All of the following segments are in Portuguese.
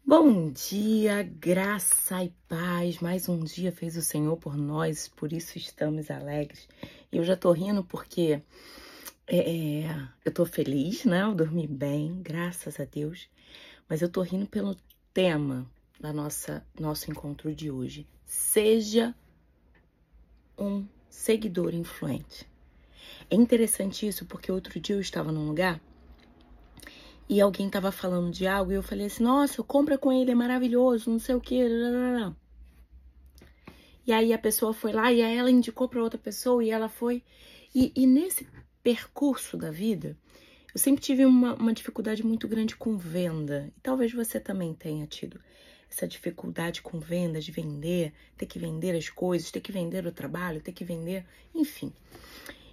Bom dia, graça e paz. Mais um dia fez o Senhor por nós, por isso estamos alegres. E eu já tô rindo porque eu tô feliz, né? Eu dormi bem, graças a Deus. Mas eu tô rindo pelo tema da nosso encontro de hoje. Seja um seguidor influente. É interessante isso porque outro dia eu estava num lugar e alguém tava falando de algo e eu falei assim, nossa, compra com ele, é maravilhoso, não sei o que. E aí a pessoa foi lá e aí ela indicou para outra pessoa e ela foi. E nesse percurso da vida, eu sempre tive uma dificuldade muito grande com venda. E talvez você também tenha tido essa dificuldade com venda, de vender, ter que vender as coisas, ter que vender o trabalho, ter que vender, enfim.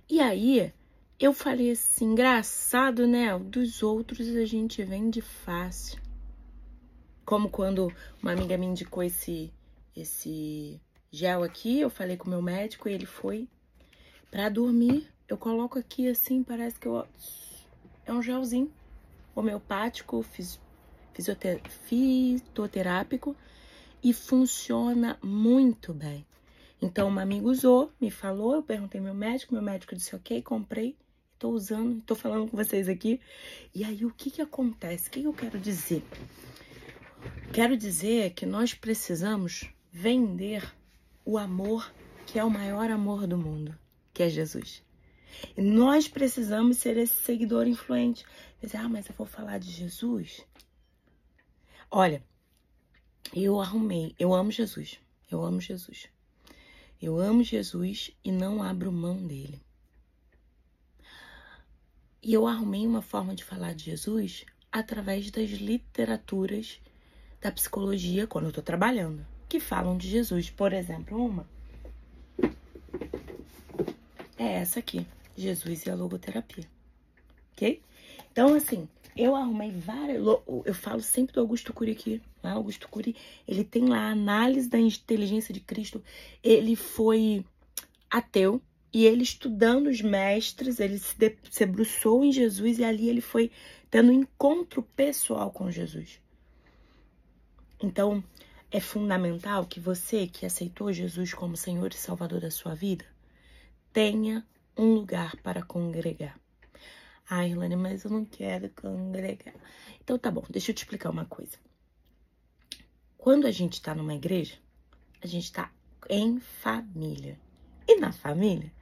E aí eu falei assim, engraçado, né? Dos outros a gente vende fácil. Como quando uma amiga me indicou esse gel aqui, eu falei com o meu médico e ele foi pra dormir. Eu coloco aqui assim, parece que é um gelzinho homeopático, fitoterápico e funciona muito bem. Então, uma amiga usou, me falou, eu perguntei ao meu médico disse ok, comprei, tô usando, tô falando com vocês aqui. E aí, o que acontece? O que eu quero dizer? Quero dizer que nós precisamos vender o amor que é o maior amor do mundo, que é Jesus. E nós precisamos ser esse seguidor influente. Dizer, mas eu vou falar de Jesus? Olha, eu amo Jesus, eu amo Jesus. Eu amo Jesus e não abro mão dele. E eu arrumei uma forma de falar de Jesus através das literaturas da psicologia, quando eu tô trabalhando, que falam de Jesus. Por exemplo, uma é essa aqui, Jesus e a logoterapia, ok? Então, assim, eu arrumei várias... Eu falo sempre do Augusto Cury aqui, né? Augusto Cury, ele tem lá a análise da inteligência de Cristo. Ele foi ateu e ele estudando os mestres, ele se debruçou em Jesus e ali ele foi tendo um encontro pessoal com Jesus. Então, é fundamental que você que aceitou Jesus como Senhor e Salvador da sua vida, tenha um lugar para congregar. Ai, Ilane, mas eu não quero congregar. Então tá bom, deixa eu te explicar uma coisa. Quando a gente tá numa igreja, a gente tá em família. E na família,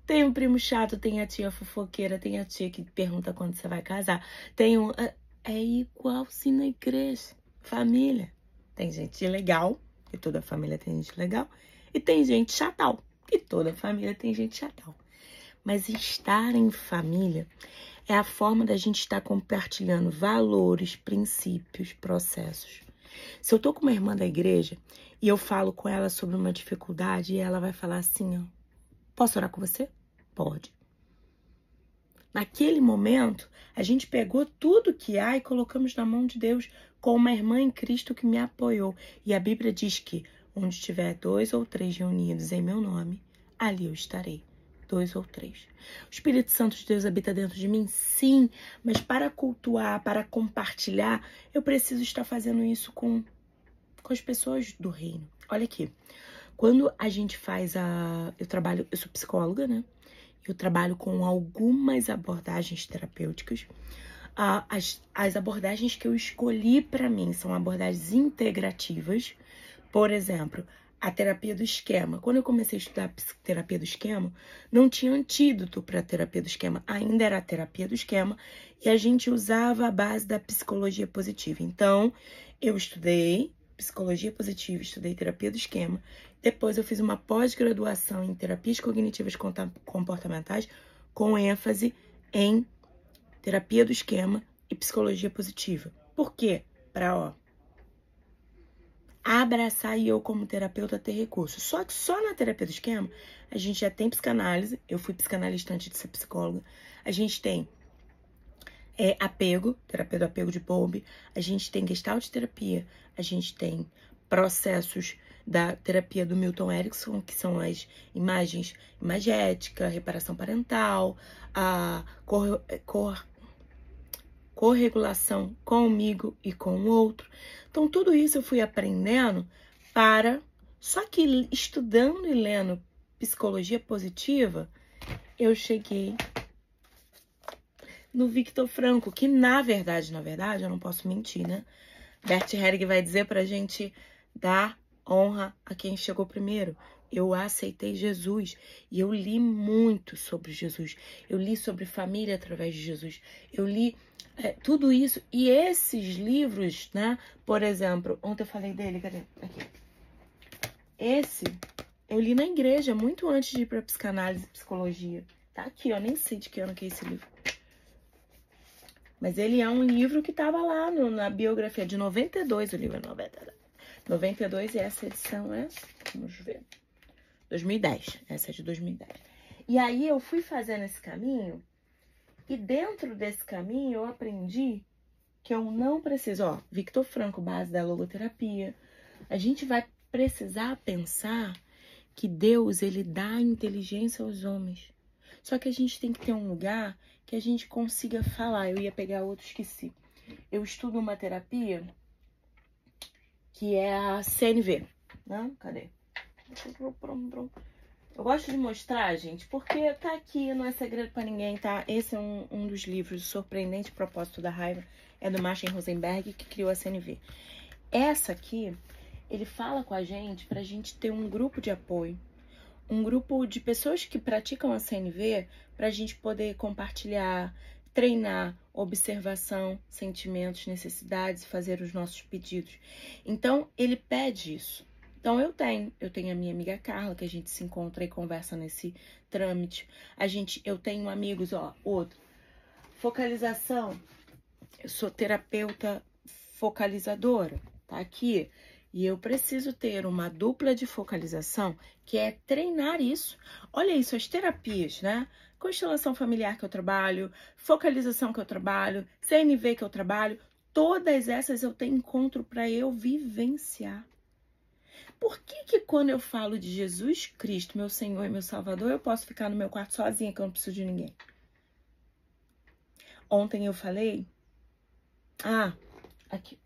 tem um primo chato, tem a tia fofoqueira, tem a tia que pergunta quando você vai casar. É igualzinho na igreja, família. Tem gente legal, e toda família tem gente legal. E tem gente chatal, e toda família tem gente chatal. Mas estar em família é a forma da gente estar compartilhando valores, princípios, processos. Se eu tô com uma irmã da igreja e eu falo com ela sobre uma dificuldade e ela vai falar assim, ó, posso orar com você? Pode. Naquele momento, a gente pegou tudo que há e colocamos na mão de Deus com uma irmã em Cristo que me apoiou. E a Bíblia diz que onde tiver 2 ou 3 reunidos em meu nome, ali eu estarei. 2 ou 3. O Espírito Santo de Deus habita dentro de mim? Sim, mas para cultuar, para compartilhar, eu preciso estar fazendo isso com as pessoas do reino. Olha aqui, quando a gente faz eu sou psicóloga, né? Eu trabalho com algumas abordagens terapêuticas. As abordagens que eu escolhi para mim são abordagens integrativas. Por exemplo, a terapia do esquema. Quando eu comecei a estudar terapia do esquema, não tinha antídoto para a terapia do esquema. Ainda era a terapia do esquema e a gente usava a base da psicologia positiva. Então, eu estudei psicologia positiva, estudei terapia do esquema. Depois eu fiz uma pós-graduação em terapias cognitivas comportamentais com ênfase em terapia do esquema e psicologia positiva. Por quê? Para, abraçar e eu como terapeuta ter recursos. Só que só na terapia do esquema a gente já tem psicanálise. Eu fui psicanalista antes de ser psicóloga. A gente tem apego, terapia do apego de Bowlby. A gente tem gestalt terapia. A gente tem processos da terapia do Milton Erickson, que são as imagens imagética, reparação parental, corregulação comigo e com o outro. Então, tudo isso eu fui aprendendo Só que estudando e lendo psicologia positiva, eu cheguei no Viktor Frankl, que na verdade, eu não posso mentir, né? Bert Helling vai dizer pra gente dar honra a quem chegou primeiro. Eu aceitei Jesus e eu li muito sobre Jesus. Eu li sobre família através de Jesus. Eu li tudo isso. E esses livros, né? Por exemplo, ontem eu falei dele, cadê? Aqui. Esse eu li na igreja, muito antes de ir pra psicanálise e psicologia. Tá aqui, ó, nem sei de que ano que é esse livro. Mas ele é um livro que tava lá na biografia de 92, o livro é 92 e essa edição é, vamos ver, 2010, essa é de 2010. E aí eu fui fazendo esse caminho e dentro desse caminho eu aprendi que eu não preciso, ó, Viktor Frankl, base da logoterapia, a gente vai precisar pensar que Deus, ele dá inteligência aos homens. Só que a gente tem que ter um lugar que a gente consiga falar. Eu ia pegar outro, esqueci. Eu estudo uma terapia que é a CNV, né? Cadê? Eu gosto de mostrar, gente, porque tá aqui, não é segredo pra ninguém, tá? Esse é um dos livros, O Surpreendente Propósito da Raiva, é do Martin Rosenberg, que criou a CNV. Essa aqui, ele fala com a gente pra gente ter um grupo de apoio, um grupo de pessoas que praticam a CNV pra gente poder compartilhar, treinar, observação, sentimentos, necessidades, fazer os nossos pedidos. Então, ele pede isso. Então, eu tenho a minha amiga Carla, que a gente se encontra e conversa nesse trâmite. Eu tenho amigos, ó, outro. Focalização. Eu sou terapeuta focalizadora, tá aqui. E eu preciso ter uma dupla de focalização, que é treinar isso. Olha isso, as terapias, né? Constelação familiar que eu trabalho, focalização que eu trabalho, CNV que eu trabalho, todas essas eu tenho encontro para eu vivenciar. Por que quando eu falo de Jesus Cristo, meu Senhor e meu Salvador, eu posso ficar no meu quarto sozinha, que eu não preciso de ninguém? Ontem eu falei... aqui.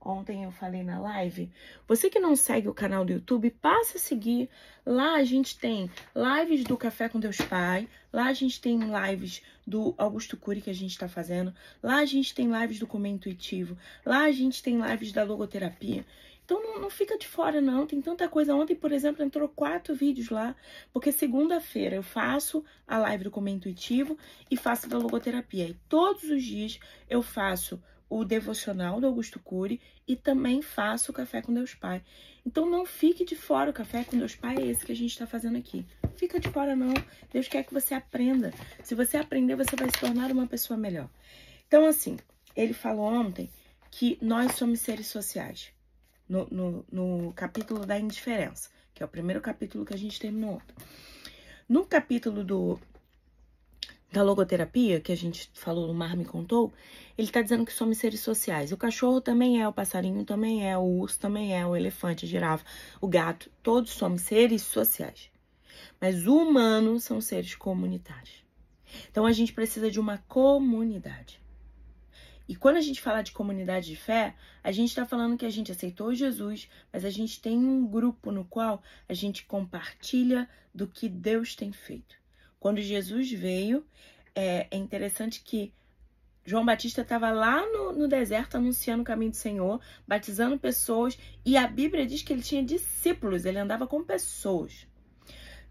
Ontem eu falei na live, você que não segue o canal do YouTube, passa a seguir. Lá a gente tem lives do Café com Deus Pai, lá a gente tem lives do Augusto Cury que a gente tá fazendo, lá a gente tem lives do Comer Intuitivo, lá a gente tem lives da logoterapia. Então não fica de fora não, tem tanta coisa. Ontem, por exemplo, entrou 4 vídeos lá, porque segunda-feira eu faço a live do Comer Intuitivo e faço da logoterapia. E todos os dias eu faço o devocional do Augusto Cury e também faço o Café com Deus Pai. Então não fique de fora, o Café com Deus Pai é esse que a gente está fazendo aqui. Fica de fora não, Deus quer que você aprenda. Se você aprender, você vai se tornar uma pessoa melhor. Então assim, ele falou ontem que nós somos seres sociais, no capítulo da indiferença, que é o primeiro capítulo que a gente terminou ontem. No capítulo da logoterapia, que a gente falou, o Mar me contou, ele tá dizendo que somos seres sociais. O cachorro também é, o passarinho também é, o urso também é, o elefante, a girafa, o gato, todos somos seres sociais. Mas o humano são seres comunitários. Então a gente precisa de uma comunidade. E quando a gente fala de comunidade de fé, a gente está falando que a gente aceitou Jesus, mas a gente tem um grupo no qual a gente compartilha do que Deus tem feito. Quando Jesus veio, é interessante que João Batista estava lá no deserto anunciando o caminho do Senhor, batizando pessoas, e a Bíblia diz que ele tinha discípulos, ele andava com pessoas.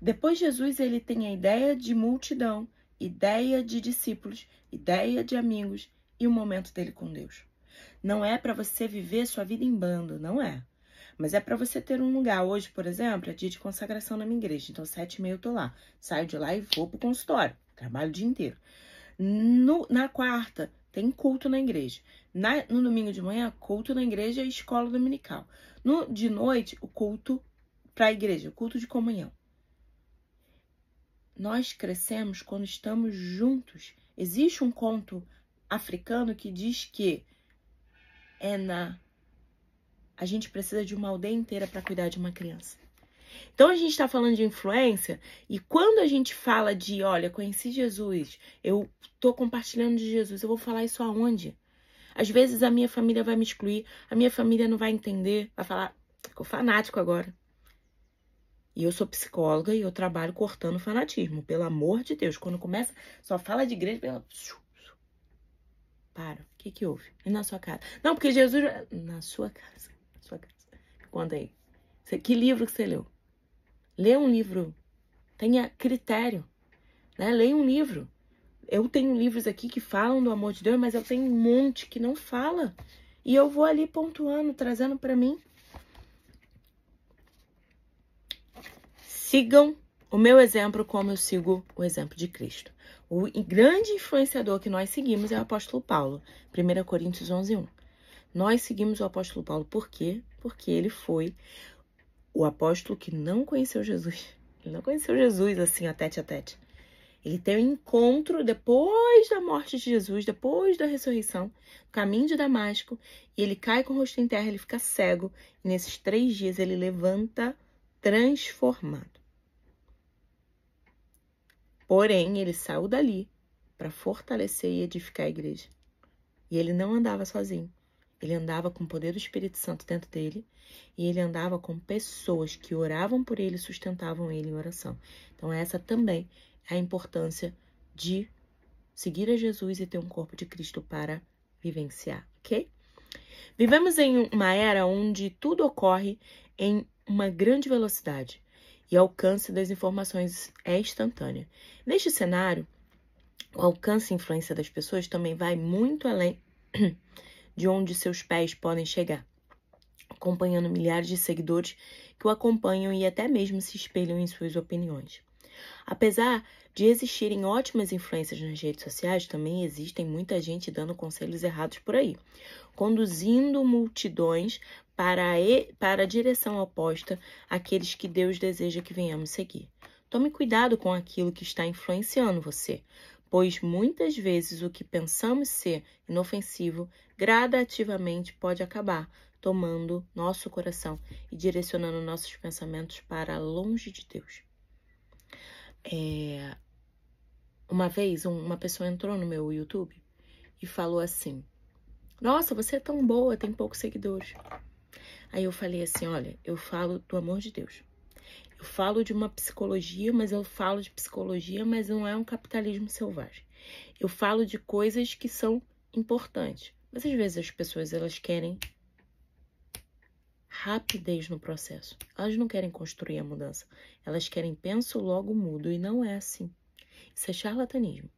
Depois Jesus, ele tem a ideia de multidão, ideia de discípulos, ideia de amigos e o momento dele com Deus. Não é para você viver sua vida em bando, não é. Mas é para você ter um lugar. Hoje, por exemplo, é dia de consagração na minha igreja. Então, 7h30 eu tô lá. Saio de lá e vou pro consultório. Trabalho o dia inteiro. Na quarta, tem culto na igreja. No domingo de manhã, culto na igreja e escola dominical. De noite, o culto para a igreja, o culto de comunhão. Nós crescemos quando estamos juntos. Existe um conto africano que diz que a gente precisa de uma aldeia inteira para cuidar de uma criança. Então, a gente está falando de influência e quando a gente fala de, olha, conheci Jesus, eu tô compartilhando de Jesus, eu vou falar isso aonde? Às vezes a minha família vai me excluir, a minha família não vai entender, vai falar, ficou fanático agora. E eu sou psicóloga e eu trabalho cortando fanatismo, pelo amor de Deus. Quando começa, só fala de igreja, pela... Para, o que houve? E na sua casa? Não, porque Jesus... Na sua casa. Conta aí. Que livro que você leu? Lê um livro. Tenha critério. Né? Leia um livro. Eu tenho livros aqui que falam do amor de Deus, mas eu tenho um monte que não fala. E eu vou ali pontuando, trazendo para mim. Sigam o meu exemplo como eu sigo o exemplo de Cristo. O grande influenciador que nós seguimos é o apóstolo Paulo. 1 Coríntios 11:1. Nós seguimos o apóstolo Paulo. Por quê? Porque ele foi o apóstolo que não conheceu Jesus. Ele não conheceu Jesus assim, a tete a tete. Ele tem um encontro depois da morte de Jesus, depois da ressurreição, no caminho de Damasco, e ele cai com o rosto em terra, ele fica cego, e nesses 3 dias ele levanta transformado. Porém, ele saiu dali para fortalecer e edificar a igreja. E ele não andava sozinho. Ele andava com o poder do Espírito Santo dentro dele, e ele andava com pessoas que oravam por ele e sustentavam ele em oração. Então, essa também é a importância de seguir a Jesus e ter um corpo de Cristo para vivenciar, ok? Vivemos em uma era onde tudo ocorre em uma grande velocidade e o alcance das informações é instantâneo. Neste cenário, o alcance e influência das pessoas também vai muito além de onde seus pés podem chegar, acompanhando milhares de seguidores que o acompanham e até mesmo se espelham em suas opiniões. Apesar de existirem ótimas influências nas redes sociais, também existem muita gente dando conselhos errados por aí, conduzindo multidões para a direção oposta àqueles que Deus deseja que venhamos seguir. Tome cuidado com aquilo que está influenciando você, pois muitas vezes o que pensamos ser inofensivo gradativamente pode acabar tomando nosso coração e direcionando nossos pensamentos para longe de Deus. Uma vez, uma pessoa entrou no meu YouTube e falou assim, nossa, você é tão boa, tem poucos seguidores. Aí eu falei assim, olha, eu falo do amor de Deus. Eu falo de uma psicologia, mas não é um capitalismo selvagem. Eu falo de coisas que são importantes. Mas às vezes as pessoas, elas querem rapidez no processo. Elas não querem construir a mudança. Elas querem penso, logo mudo. E não é assim. Isso é charlatanismo.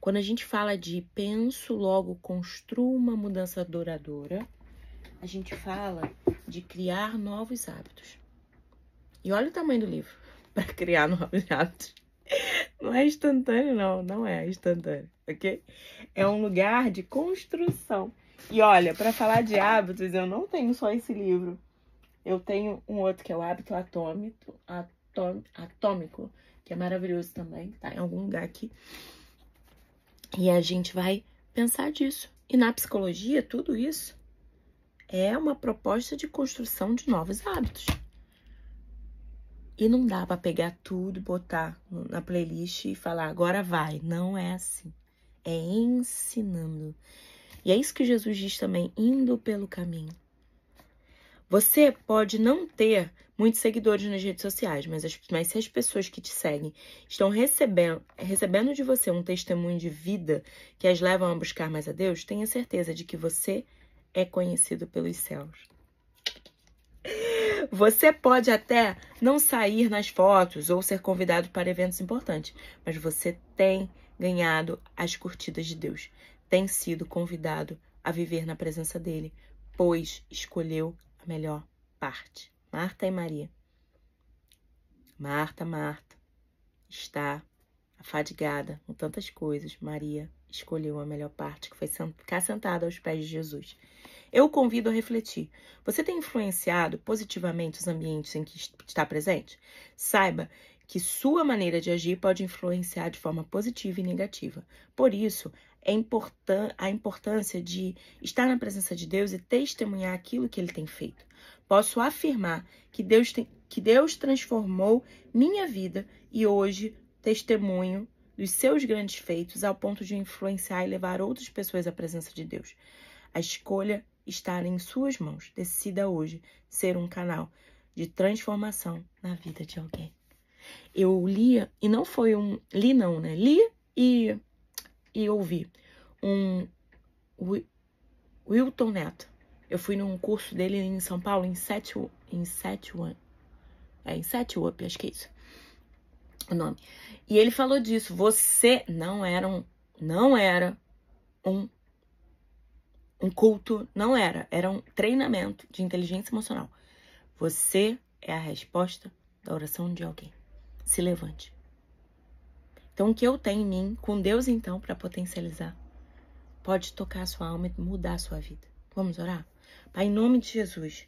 Quando a gente fala de penso, logo construo uma mudança duradoura, a gente fala de criar novos hábitos. E olha o tamanho do livro para criar novos hábitos. Não é instantâneo, não é instantâneo, ok? É um lugar de construção. E olha, para falar de hábitos, eu não tenho só esse livro. Eu tenho um outro que é o Hábito Atômico, que é maravilhoso também, tá em algum lugar aqui. E a gente vai pensar disso. E na psicologia, tudo isso é uma proposta de construção de novos hábitos. E não dá para pegar tudo, botar na playlist e falar, agora vai. Não é assim. É ensinando. E é isso que Jesus diz também, indo pelo caminho. Você pode não ter muitos seguidores nas redes sociais, mas se as pessoas que te seguem estão recebendo de você um testemunho de vida que as levam a buscar mais a Deus, tenha certeza de que você é conhecido pelos céus. Você pode até não sair nas fotos ou ser convidado para eventos importantes, mas você tem ganhado as curtidas de Deus, tem sido convidado a viver na presença dele, pois escolheu a melhor parte. Marta e Maria. Marta está afadigada com tantas coisas. Maria escolheu a melhor parte, que foi ficar sentada aos pés de Jesus. Eu o convido a refletir. Você tem influenciado positivamente os ambientes em que está presente? Saiba que sua maneira de agir pode influenciar de forma positiva e negativa. Por isso, a importância de estar na presença de Deus e testemunhar aquilo que Ele tem feito. Posso afirmar que Deus tem que Deus transformou minha vida e hoje testemunho dos seus grandes feitos ao ponto de influenciar e levar outras pessoas à presença de Deus. A escolha está em suas mãos. Decida hoje ser um canal de transformação na vida de alguém. Eu lia, e não foi li não, né? Li e ouvi Wilton Neto. Eu fui num curso dele em São Paulo, em Setup, acho que é isso o nome. E ele falou disso. Você não era um culto, era um treinamento de inteligência emocional. Você é a resposta da oração de alguém. Se levante. Então, o que eu tenho em mim, com Deus, então, para potencializar, pode tocar a sua alma e mudar a sua vida. Vamos orar? Pai, em nome de Jesus,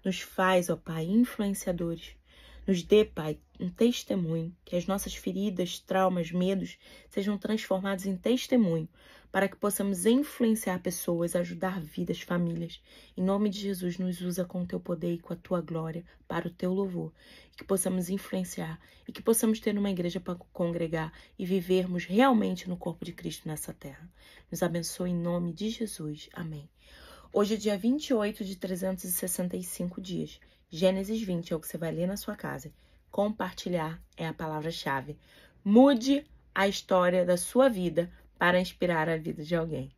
nos faz, ó Pai, influenciadores. Nos dê, Pai, um testemunho, que as nossas feridas, traumas, medos sejam transformados em testemunho, para que possamos influenciar pessoas, ajudar vidas, famílias. Em nome de Jesus, nos usa com o teu poder e com a tua glória para o teu louvor. E que possamos influenciar e que possamos ter uma igreja para congregar e vivermos realmente no corpo de Cristo nessa terra. Nos abençoe em nome de Jesus. Amém. Hoje é dia 28 de 365 dias. Gênesis 20 é o que você vai ler na sua casa. Compartilhar é a palavra-chave. Mude a história da sua vida para inspirar a vida de alguém.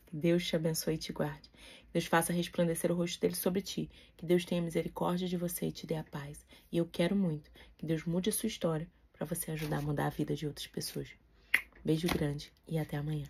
Que Deus te abençoe e te guarde. Que Deus faça resplandecer o rosto dele sobre ti. Que Deus tenha misericórdia de você e te dê a paz. E eu quero muito que Deus mude a sua história para você ajudar a mudar a vida de outras pessoas. Beijo grande e até amanhã.